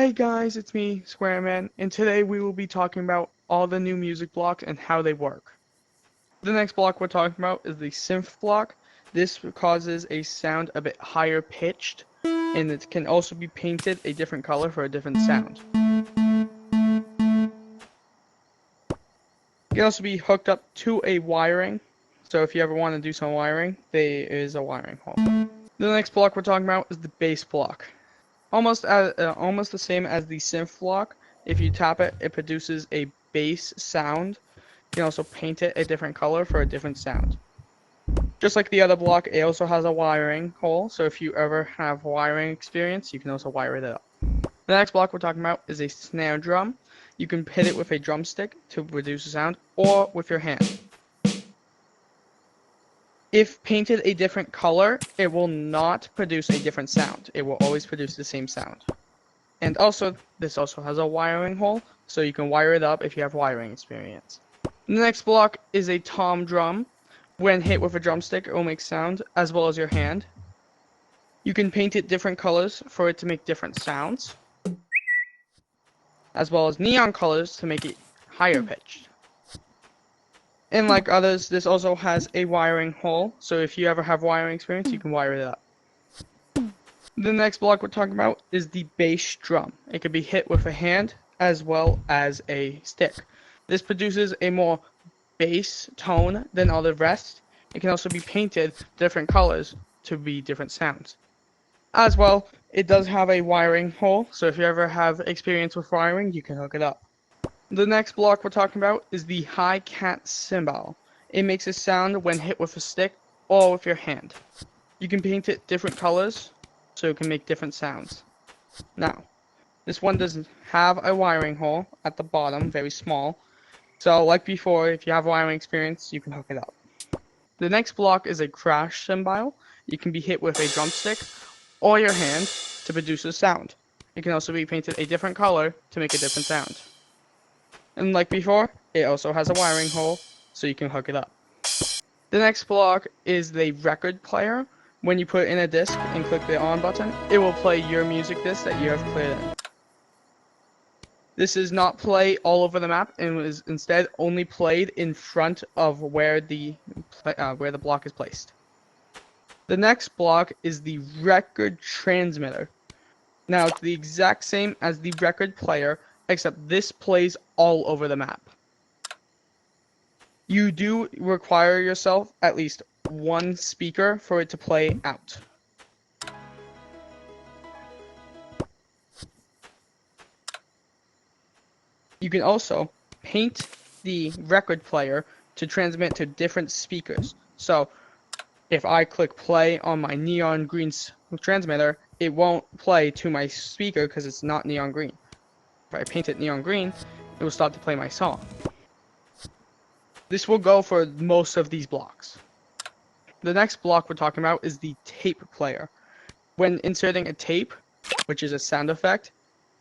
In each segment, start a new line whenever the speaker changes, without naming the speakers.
Hey guys, it's me, Squareman, and today we will be talking about all the new music blocks and how they work. The next block we're talking about is the synth block. This causes a sound a bit higher pitched, and it can also be painted a different color for a different sound. It can also be hooked up to a wiring, so if you ever want to do some wiring, there is a wiring hole. The next block we're talking about is the bass block. Almost the same as the synth block. If you tap it, it produces a bass sound. You can also paint it a different color for a different sound. Just like the other block, it also has a wiring hole, so if you ever have wiring experience, you can also wire it up. The next block we're talking about is a snare drum. You can hit it with a drumstick to produce a sound, or with your hand. If painted a different color, it will not produce a different sound. It will always produce the same sound. And also, this also has a wiring hole, so you can wire it up if you have wiring experience. The next block is a tom drum. When hit with a drumstick, it will make sound, as well as your hand. You can paint it different colors for it to make different sounds, as well as neon colors to make it higher pitched. And like others, this also has a wiring hole, so if you ever have wiring experience, you can wire it up. The next block we're talking about is the bass drum. It can be hit with a hand as well as a stick. This produces a more bass tone than all the rest. It can also be painted different colors to be different sounds. As well, it does have a wiring hole, so if you ever have experience with wiring, you can hook it up. The next block we're talking about is the hi-cat cymbal. It makes a sound when hit with a stick or with your hand. You can paint it different colors, so it can make different sounds. Now, this one doesn't have a wiring hole at the bottom, very small. So like before, if you have wiring experience, you can hook it up. The next block is a crash cymbal. You can be hit with a drumstick or your hand to produce a sound. It can also be painted a different color to make a different sound. And like before, it also has a wiring hole, so you can hook it up. The next block is the record player. When you put in a disc and click the on button, it will play your music disc that you have played in. This does not play all over the map and is instead only played in front of where the block is placed. The next block is the record transmitter. Now it's the exact same as the record player, except this plays all over the map. You do require yourself at least one speaker for it to play out. You can also paint the record player to transmit to different speakers. So if I click play on my neon green transmitter, it won't play to my speaker because it's not neon green. If I paint it neon green, it will stop to play my song. This will go for most of these blocks. The next block we're talking about is the tape player. When inserting a tape, which is a sound effect,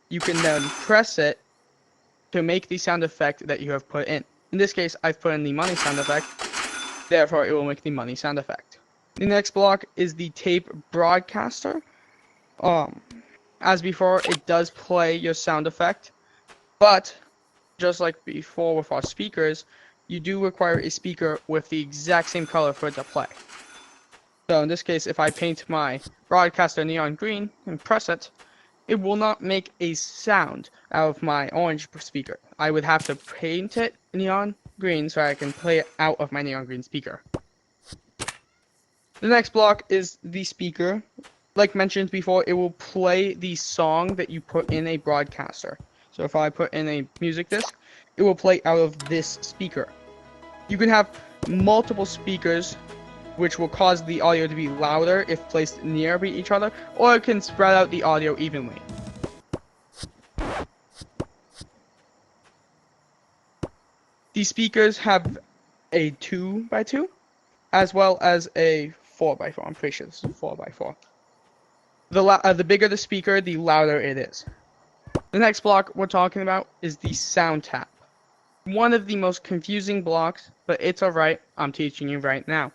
you can then press it to make the sound effect that you have put in. In this case, I've put in the money sound effect, therefore it will make the money sound effect. The next block is the tape broadcaster. As before, it does play your sound effect, but just like before with our speakers, you do require a speaker with the exact same color for it to play. So in this case, if I paint my broadcaster neon green and press it, it will not make a sound out of my orange speaker. I would have to paint it neon green so I can play it out of my neon green speaker. The next block is the speaker. Like mentioned before, it will play the song that you put in a broadcaster. So if I put in a music disc, it will play out of this speaker. You can have multiple speakers, which will cause the audio to be louder if placed near each other, or it can spread out the audio evenly. These speakers have a 2x2, as well as a 4x4. I'm pretty sure this is 4x4. The bigger the speaker, the louder it is. The next block we're talking about is the sound tap. One of the most confusing blocks, but it's alright, I'm teaching you right now.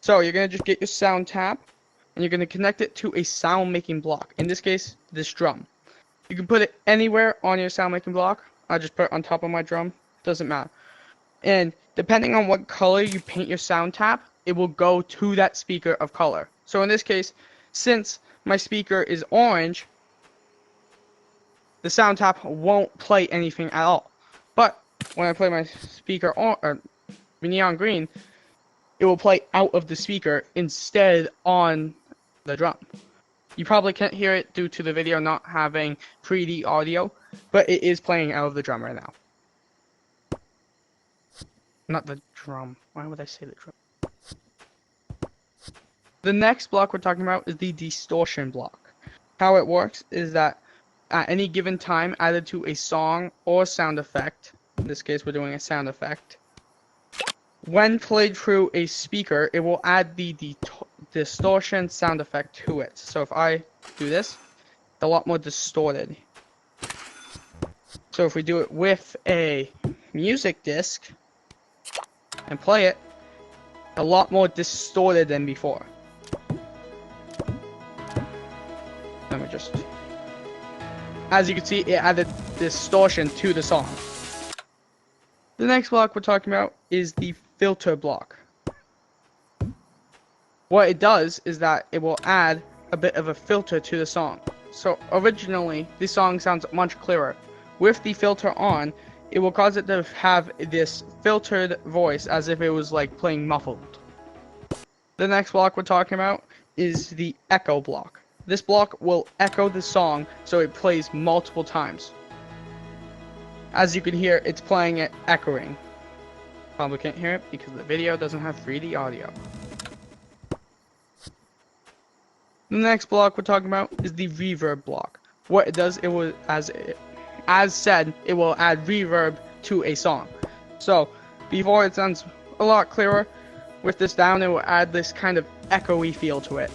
So you're going to just get your sound tap, and you're going to connect it to a sound making block. In this case, this drum. You can put it anywhere on your sound making block. I just put it on top of my drum. Doesn't matter. And depending on what color you paint your sound tap, it will go to that speaker of color. So in this case, since my speaker is orange, the sound tap won't play anything at all. But when I play my speaker or neon green, it will play out of the speaker instead on the drum. You probably can't hear it due to the video not having 3D audio, but it is playing out of the drum right now. Not the drum. Why would I say the drum? The next block we're talking about is the distortion block. How it works is that at any given time added to a song or sound effect, in this case we're doing a sound effect, when played through a speaker, it will add the distortion sound effect to it. So if I do this, it's a lot more distorted. So if we do it with a music disc and play it, a lot more distorted than before. Let me just... As you can see, it added distortion to the song. The next block we're talking about is the filter block. What it does is that it will add a bit of a filter to the song. So originally, the song sounds much clearer. With the filter on, it will cause it to have this filtered voice as if it was like playing muffled. The next block we're talking about is the echo block. This block will echo the song so it plays multiple times. As you can hear, it's playing it echoing. Probably can't hear it because the video doesn't have 3D audio. The next block we're talking about is the reverb block. What it does, it will, as said, it will add reverb to a song. So, before it sounds a lot clearer, with this down, it will add this kind of echoey feel to it.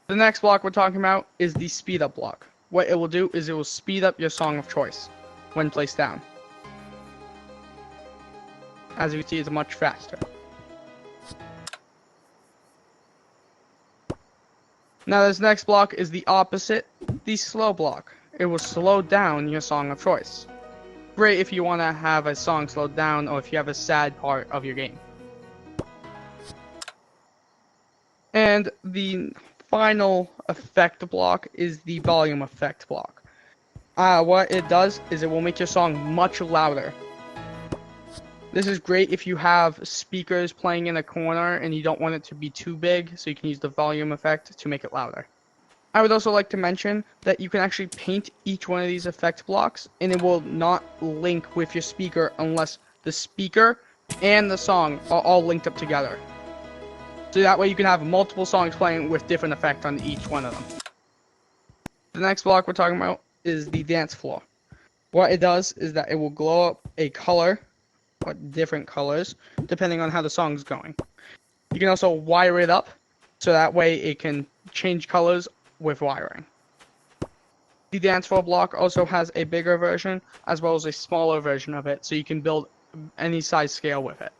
The next block we're talking about is the speed up block. What it will do is it will speed up your song of choice when placed down. As you can see, it's much faster. Now this next block is the opposite, the slow block. It will slow down your song of choice. Great if you want to have a song slowed down or if you have a sad part of your game. And the final effect block is the volume effect block. What it does is it will make your song much louder. This is great if you have speakers playing in a corner and you don't want it to be too big, so you can use the volume effect to make it louder. I would also like to mention that you can actually paint each one of these effect blocks and it will not link with your speaker unless the speaker and the song are all linked up together. So that way you can have multiple songs playing with different effects on each one of them. The next block we're talking about is the dance floor. What it does is that it will glow up a color, or different colors, depending on how the song's going. You can also wire it up, so that way it can change colors with wiring. The dance floor block also has a bigger version, as well as a smaller version of it, so you can build any size scale with it.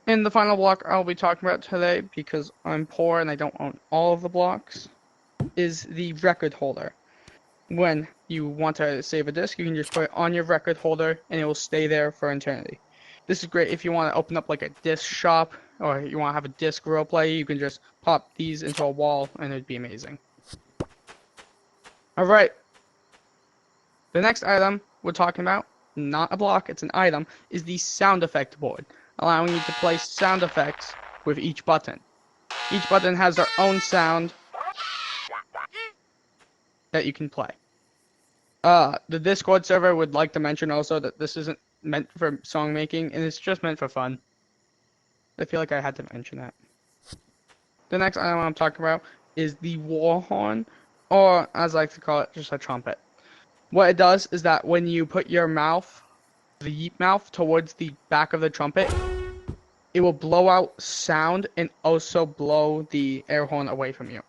And the final block I'll be talking about today, because I'm poor and I don't own all of the blocks, is the record holder. When you want to save a disc, you can just put it on your record holder and it will stay there for eternity. This is great if you want to open up like a disc shop or you want to have a disc roleplay. You can just pop these into a wall and it would be amazing. Alright. The next item we're talking about, not a block, it's an item, is the sound effect board, allowing you to play sound effects with each button. Each button has their own sound that you can play. The Discord server would like to mention also that this isn't meant for song making, and it's just meant for fun. I feel like I had to mention that. The next item I'm talking about is the war horn, or as I like to call it, just a trumpet. What it does is that when you put your mouth, the yeep mouth, towards the back of the trumpet, it will blow out sound and also blow the air horn away from you.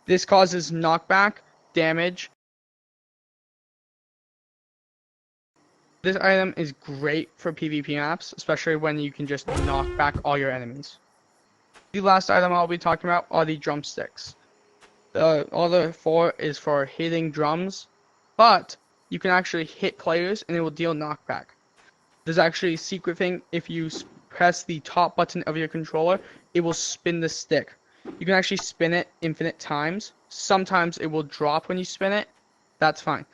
This causes knockback, damage. This item is great for PvP maps, especially when you can just knock back all your enemies. The last item I'll be talking about are the drumsticks. The other 4 is for hitting drums, but you can actually hit players and it will deal knockback. There's actually a secret thing. If you press the top button of your controller, it will spin the stick. You can actually spin it infinite times. Sometimes it will drop when you spin it. That's fine.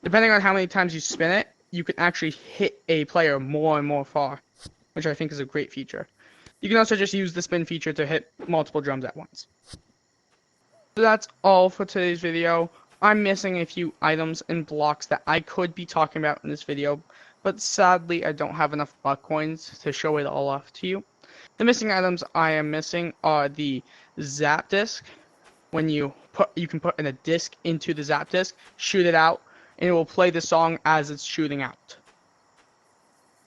Depending on how many times you spin it, you can actually hit a player more and more far, which I think is a great feature. You can also just use the spin feature to hit multiple drums at once. So that's all for today's video. I'm missing a few items and blocks that I could be talking about in this video, but sadly I don't have enough buck coins to show it all off to you. The missing items I am missing are the zap disc. When you can put in a disc into the zap disc, shoot it out, and it will play the song as it's shooting out.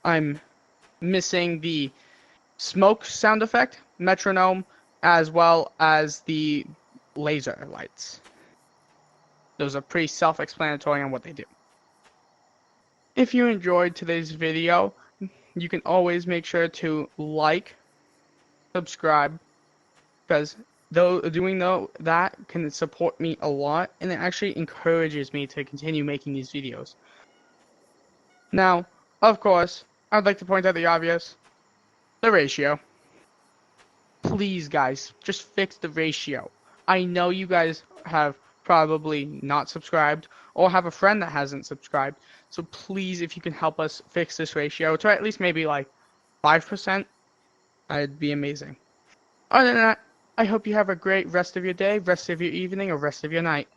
I'm missing the smoke sound effect, metronome, as well as the laser lights. Those are pretty self-explanatory on what they do. If you enjoyed today's video, you can always make sure to like, subscribe, because doing that can support me a lot, and it actually encourages me to continue making these videos. Now, of course, I'd like to point out the obvious, the ratio. Please, guys, just fix the ratio. I know you guys have probably not subscribed or have a friend that hasn't subscribed, so please, if you can help us fix this ratio to at least maybe like 5%, that'd be amazing. Other than that, I hope you have a great rest of your day, rest of your evening, or rest of your night.